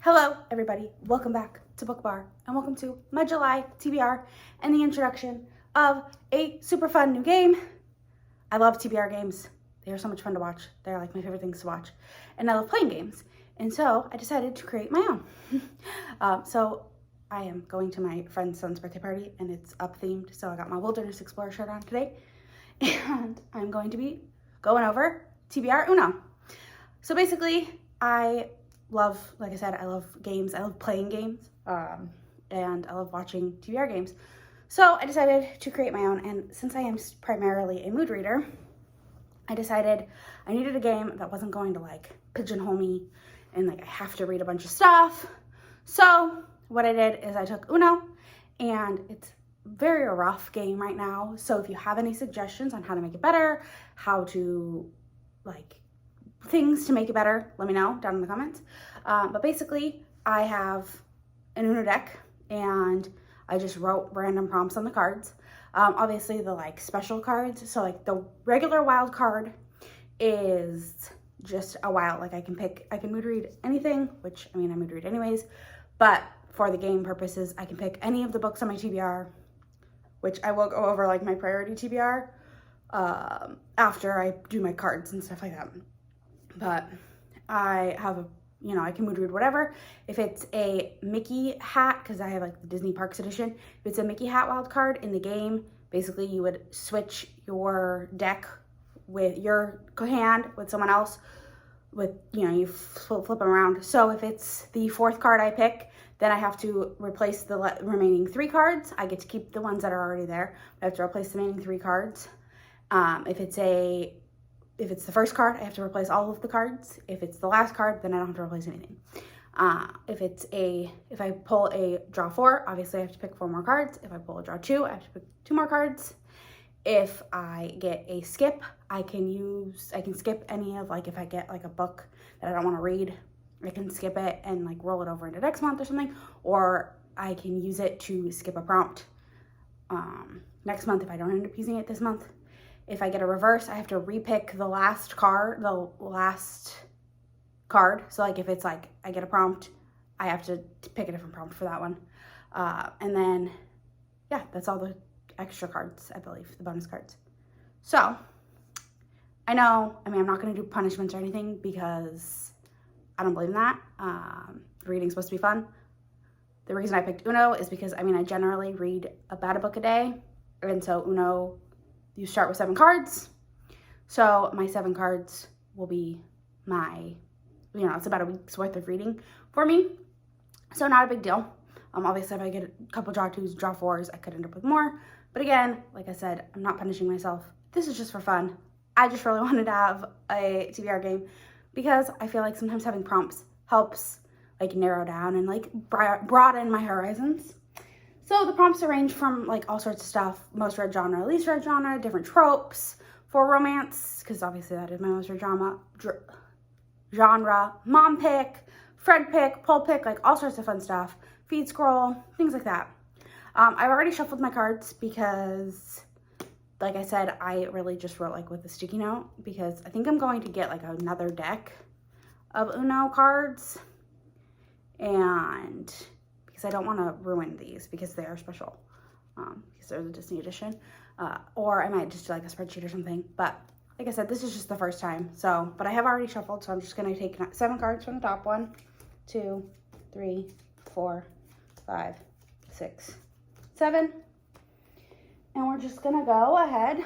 Hello, everybody. Welcome back to Book Bar, and welcome to my July TBR and the introduction of a super fun new game. I love TBR games. They are so much fun to watch. They're like my favorite things to watch, and I love playing games. And so I decided to create my own. So I am going to my friend's son's birthday party, and it's up themed. So I got my Wilderness Explorer shirt on today, and I'm going to be going over TBR UNO. So basically, I love, like I said, I love games. I love playing games, and I love watching TBR games. So I decided to create my own, and since I am primarily a mood reader, I decided I needed a game that wasn't going to like pigeonhole me and like I have to read a bunch of stuff. So what I did is I took UNO, and it's very a rough game right now. So if you have any suggestions on how to make it better, how to like things to make it better, let me know down in the comments. But basically, I have an UNO deck, and I just wrote random prompts on the cards. Obviously, the like special cards. So like the regular wild card is just a wild. Like I can mood read anything, which I mean I mood read anyways. But for the game purposes, I can pick any of the books on my TBR, which I will go over like my priority TBR after I do my cards and stuff like that. But I have I can mood read whatever. If it's a Mickey hat, because I have like the Disney Parks edition, if it's a Mickey hat wild card in the game, basically you would switch your deck with your hand with someone else with, you flip them around. So if it's the fourth card I pick, then I have to replace the remaining 3 cards. I get to keep the ones that are already there. I have to replace the remaining 3 cards. If it's the first card, I have to replace all of the cards. If it's the last card, then I don't have to replace anything. If I pull a draw 4, obviously I have to pick 4 more cards. If I pull a draw 2, I have to pick 2 more cards. If I get a skip, I can skip any of, like, if I get like a book that I don't want to read, I can skip it and like roll it over into next month or something, or I can use it to skip a prompt next month if I don't end up using it this month. If I get a reverse, I have to repick the last card. So like if it's like I get a prompt, I have to pick a different prompt for that one. And then, yeah, that's all the extra cards, I believe, the bonus cards. So I'm not going to do punishments or anything because I don't believe in that. Reading's supposed to be fun. The reason I picked UNO is because, I generally read about a book a day. And so UNO, you start with 7 cards. So my 7 cards will be my, it's about a week's worth of reading for me. So not a big deal. Obviously, if I get a couple draw 2s, draw 4s, I could end up with more. But again, like I said, I'm not punishing myself. This is just for fun. I just really wanted to have a TBR game because I feel like sometimes having prompts helps like narrow down and like broaden my horizons. So the prompts range from like all sorts of stuff, most read genre, least read genre, different tropes for romance, because obviously that is my most read genre, mom pick, Fred pick, Paul pick, like all sorts of fun stuff, feed scroll, things like that. I've already shuffled my cards because, like I said, I really just wrote like with a sticky note because I think I'm going to get like another deck of UNO cards, and because I don't want to ruin these because they are special, because they're the Disney edition, or I might just do like a spreadsheet or something. But like I said, this is just the first time. So, but I have already shuffled, so I'm just going to take 7 cards from the top. 1, 2, 3, 4, 5, 6, 7. And we're just going to go ahead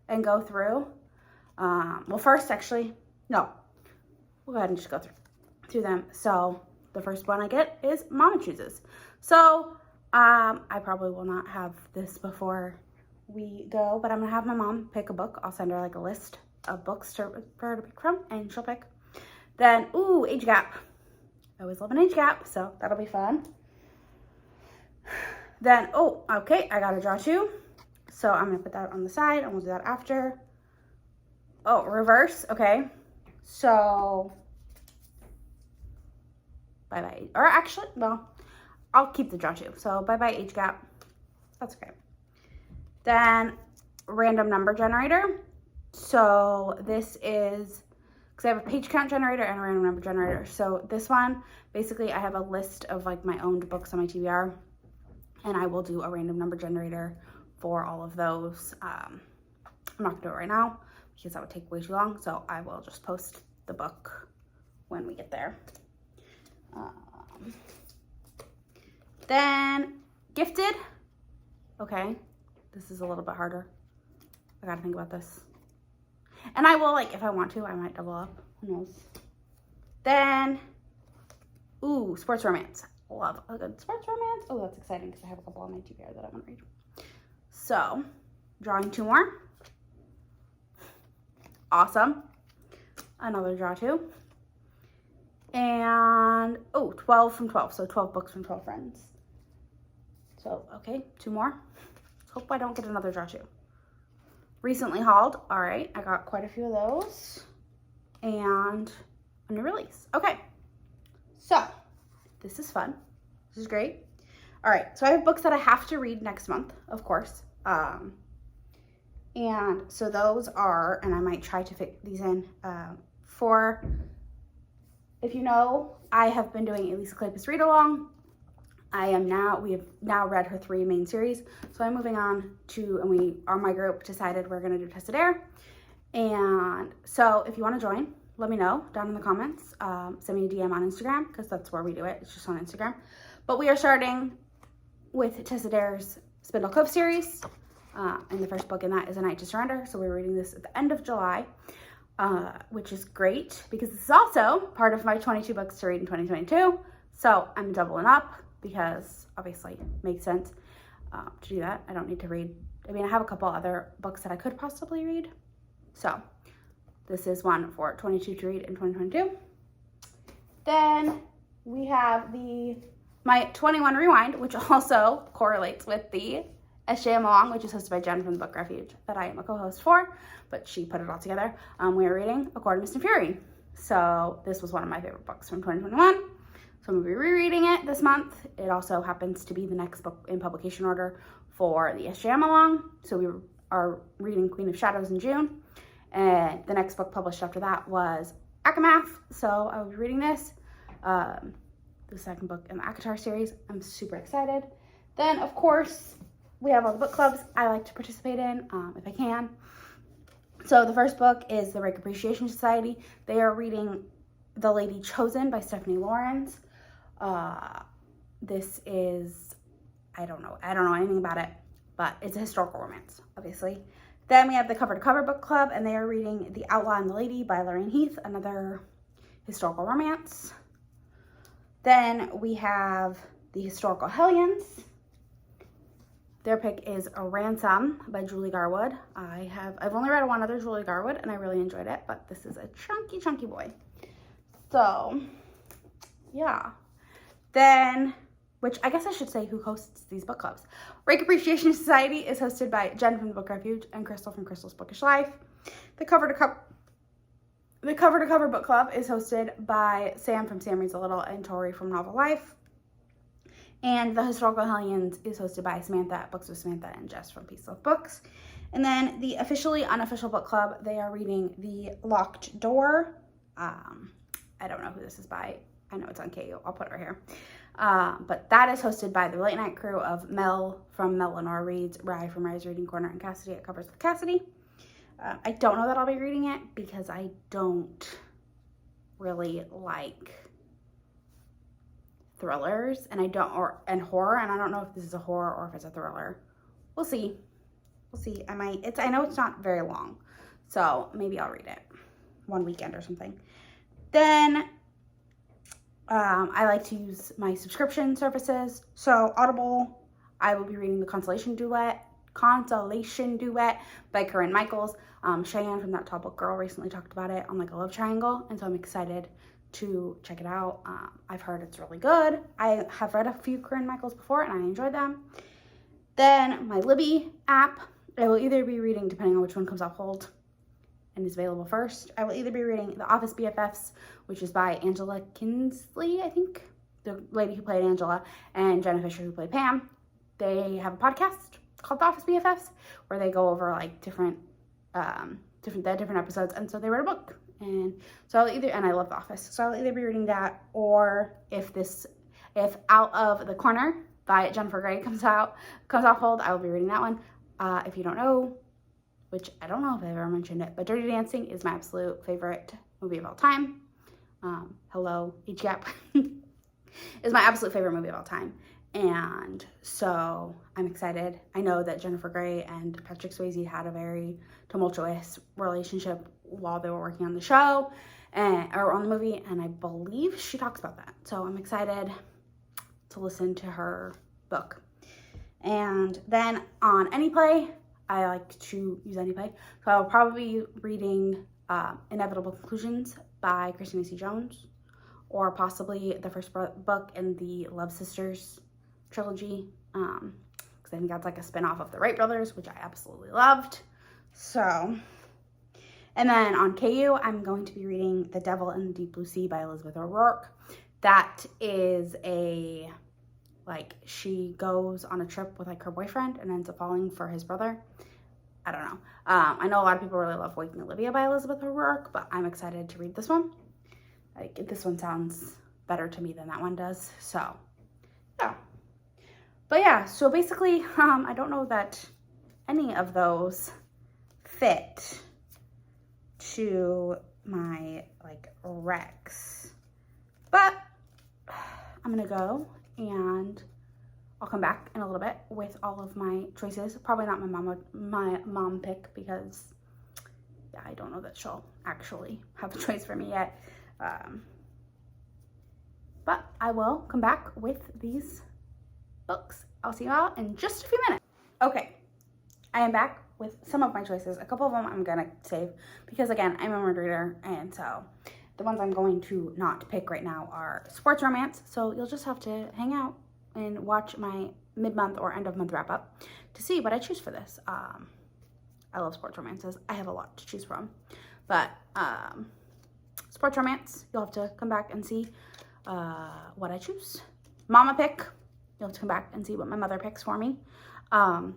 and go through. Well, first, actually, no. We'll go ahead and just go through them. So the first one I get is Mama Chooses. So I probably will not have this before we go, but I'm gonna have my mom pick a book. I'll send her like a list of books for her to pick from, and she'll pick. Then, ooh, age gap. I always love an age gap, so that'll be fun. Then, oh, okay, I gotta draw 2. So I'm gonna put that on the side, and we'll do that after. Oh, reverse, okay. So bye-bye, or actually, well, I'll keep the draw 2. So bye-bye age gap, that's okay. Then random number generator. So this is because I have a page count generator and a random number generator. So this one, basically I have a list of like my owned books on my TBR, and I will do a random number generator for all of those. I'm not gonna do it right now because that would take way too long. So I will just post the book when we get there. Then Gifted. Okay, this is a little bit harder. I gotta think about this. And I will, like, if I want to, I might double up. Who knows? Then, ooh, sports romance. Love a good sports romance. Oh, that's exciting because I have a couple on my TBR that I want to read. So, drawing 2 more. Awesome. Another draw 2. And, oh, 12 from 12. So 12 books from 12 friends. So, okay, 2 more. Let's hope I don't get another draw 2. Recently hauled. All right, I got quite a few of those. And a new release. Okay, so this is fun. This is great. All right, so I have books that I have to read next month, of course. And so those are, and I might try to fit these in for, if you know, I have been doing Elisa Kleypas read along. we have now read her 3 main series. So I'm moving on to, and we, on my group, decided we're gonna do Tested Air. And so if you wanna join, let me know down in the comments. Send me a DM on Instagram, because that's where we do it. It's just on Instagram. But we are starting with Tested Air's Spindle Cove series. And the first book in that is A Night to Surrender. So we're reading this at the end of July, which is great because this is also part of my 22 books to read in 2022. So I'm doubling up because obviously it makes sense to do that. I don't need to read. I mean, I have a couple other books that I could possibly read. So this is one for 22 to read in 2022. Then we have my 21 Rewind, which also correlates with the SJM-Along, which is hosted by Jenn from the Book Refuge, that I am a co-host for, but she put it all together. We are reading A Court of Mist and Fury. So this was one of my favorite books from 2021. So I'm going to be rereading it this month. It also happens to be the next book in publication order for the SJM-Along. So we are reading Queen of Shadows in June. And the next book published after that was Akamath. So I will be reading this, the second book in the ACOTAR series. I'm super excited. Then, of course, we have all the book clubs I like to participate in, if I can. So the first book is The Rake Appreciation Society. They are reading The Lady Chosen by Stephanie Lawrence. This is, I don't know anything about it, but it's a historical romance, obviously. Then we have the Cover to Cover book club, and they are reading The Outlaw and the Lady by Lorraine Heath, another historical romance. Then we have the Historical Hellions. Their pick is A Ransom by Julie Garwood. I've only read one other Julie Garwood, and I really enjoyed it, but this is a chunky boy. So, yeah. Then, which I guess I should say who hosts these book clubs. Rake Appreciation Society is hosted by Jenn from the Book Refuge and Crystal from Crystal's Bookish Life. The Cover to Cover book club is hosted by Sam from Sam Reads a Little and Tori from Novel Life. And the Historical Hellions is hosted by Samantha at Books with Samantha and Jess from Peace Love Books. And then the officially unofficial book club, they are reading The Locked Door. I don't know who this is by. I know it's on KU. I'll put it right here. But that is hosted by the late night crew of Mel from Melanor Reads, Rye from Rye's Reading Corner, and Cassidy at Covers with Cassidy. I don't know that I'll be reading it because I don't really like thrillers, and and horror, and I don't know if this is a horror or if it's a thriller. We'll see. I know it's not very long, so maybe I'll read it one weekend or something. Then I like to use my subscription services. So Audible, I will be reading The Consolation Duet by Corinne Michaels. Cheyenne from That Tall Book Girl recently talked about it on like a love triangle, and so I'm excited to check it out. I've heard it's really good. I have read a few Corinne Michaels before and I enjoyed them. Then my Libby app, I will either be reading, depending on which one comes off hold and is available first, I will either be reading The Office BFFs, which is by Angela Kinsley, I think, the lady who played Angela, and Jenna Fisher who played Pam. They have a podcast called The Office BFFs where they go over like different episodes, and so they read a book And so I'll either, and I love The Office, so I'll either be reading that, or if Out of the Corner by Jennifer Grey comes off hold, I will be reading that one. If you don't know, which I don't know if I've ever mentioned it, but Dirty Dancing is my absolute favorite movie of all time. Hello, age gap. Is my absolute favorite movie of all time. And so I'm excited. I know that Jennifer Grey and Patrick Swayze had a very tumultuous relationship while they were working on the show or on the movie, and I believe she talks about that. So I'm excited to listen to her book. And then on AnyPlay, I like to use AnyPlay, so I'll probably be reading Inevitable Conclusions by Christina C. Jones, or possibly the first book in the Love Sisters trilogy, because I think that's like a spin-off of the Wright brothers, which I absolutely loved. So, and then on KU, I'm going to be reading The Devil in the Deep Blue Sea by Elizabeth O'Rourke. That is she goes on a trip with like her boyfriend and ends up falling for his brother. I don't know. I know a lot of people really love Waking Olivia by Elizabeth O'Rourke, but I'm excited to read this one. This one sounds better to me than that one does. So, yeah. But yeah, so basically, I don't know that any of those fit to my recs, but I'm gonna go and I'll come back in a little bit with all of my choices. Probably not my mom pick, because yeah, I don't know that she'll actually have a choice for me yet. But I will come back with these books. I'll see you all in just a few minutes. Okay, I am back with some of my choices. A couple of them I'm gonna save because, again, I'm a word reader, and so the ones I'm going to not pick right now are sports romance. So you'll just have to hang out and watch my mid-month or end-of-month wrap-up to see what I choose for this. I love sports romances. I have a lot to choose from, but sports romance, you'll have to come back and see what I choose. Mama pick, you'll have to come back and see what my mother picks for me. I'll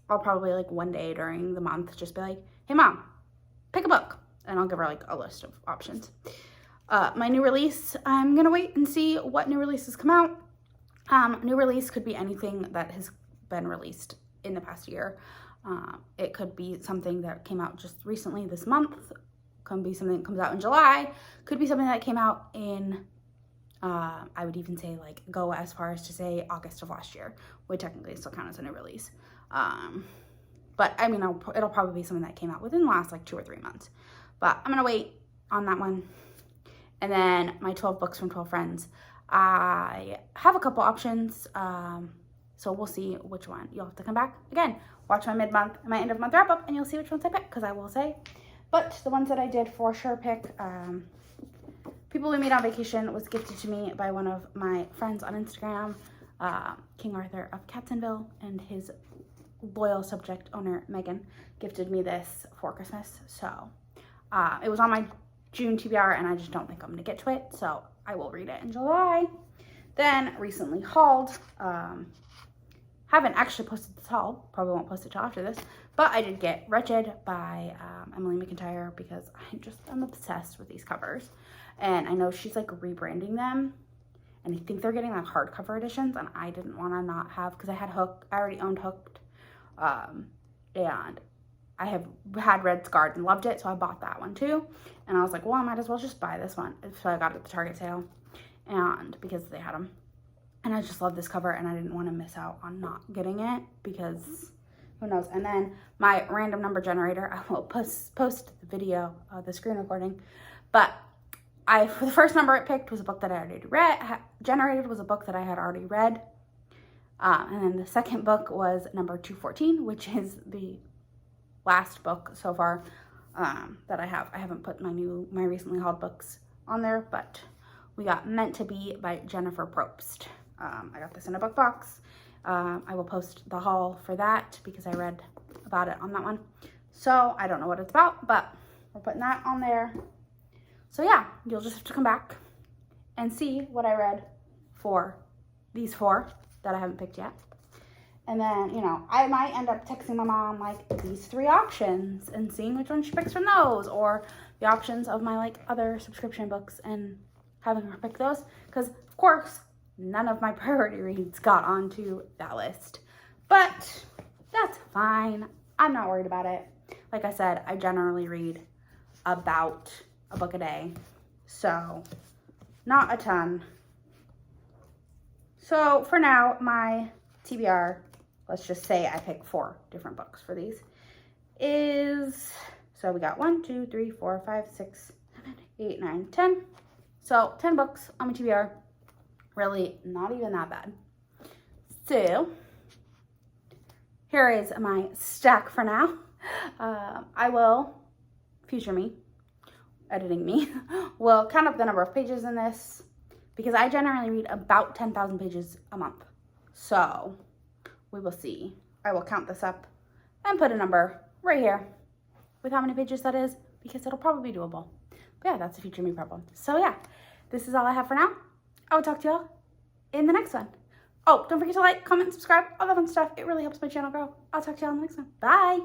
probably one day during the month just be like, hey mom, pick a book, and I'll give her a list of options. My new release, I'm gonna wait and see what new releases come out. New release could be anything that has been released in the past year. It could be something that came out just recently this month, could be something that comes out in July, could be something that came out in I would even say go as far as to say August of last year, would technically still count as a new release. But I mean, it'll probably be something that came out within the last 2 or 3 months. But I'm gonna wait on that one. And then my 12 books from 12 friends. I have a couple options, so we'll see which one. You'll have to come back again, watch my mid-month and my end-of-month wrap-up, and you'll see which ones I pick, because I will say. But the ones that I did for sure pick, People We Meet on Vacation was gifted to me by one of my friends on Instagram, King Arthur of Catsonville, and his loyal subject owner, Megan, gifted me this for Christmas. So it was on my June TBR, and I just don't think I'm going to get to it, so I will read it in July. Then recently hauled, haven't actually posted this haul, probably won't post it till after this, but I did get Wretched by Emily McIntyre, because I'm obsessed with these covers, and I know she's rebranding them, and I think they're getting hardcover editions, and I didn't want to not have, because I already owned Hooked, and I have had Red Scarred and loved it, so I bought that one too. And I was like, well, I might as well just buy this one. So I got it at the Target sale, and because they had them. And I just love this cover, and I didn't want to miss out on not getting it, because who knows. And then my random number generator, I will post the video, the screen recording. But for the first number it picked was a book that I already read. Generated was a book that I had already read. And then the second book was number 214, which is the last book so far that I have. I haven't put my recently hauled books on there, but we got Meant to Be by Jennifer Probst. I got this in a book box. I will post the haul for that because I read about it on that one. So I don't know what it's about, but we're putting that on there. So yeah, you'll just have to come back and see what I read for these 4 that I haven't picked yet. And then, I might end up texting my mom these 3 options and seeing which one she picks from those, or the options of my like other subscription books and having her pick those, because of course none of my priority reads got onto that list. But that's fine. I'm not worried about it. Like I said, I generally read about a book a day, so not a ton. So for now, my TBR, let's just say I pick 4 different books for these, is, so we got 1, 2, 3, 4, 5, 6, 7, 8, 9, 10. So 10 books on my TBR. Really not even that bad. So here is my stack for now. I will, future me, editing me, will count up the number of pages in this, because I generally read about 10,000 pages a month. So we will see. I will count this up and put a number right here with how many pages that is, because it'll probably be doable. But yeah, that's a future me problem. So yeah, this is all I have for now. I will talk to y'all in the next one. Oh, don't forget to like, comment, subscribe, all that fun stuff. It really helps my channel grow. I'll talk to y'all in the next one. Bye.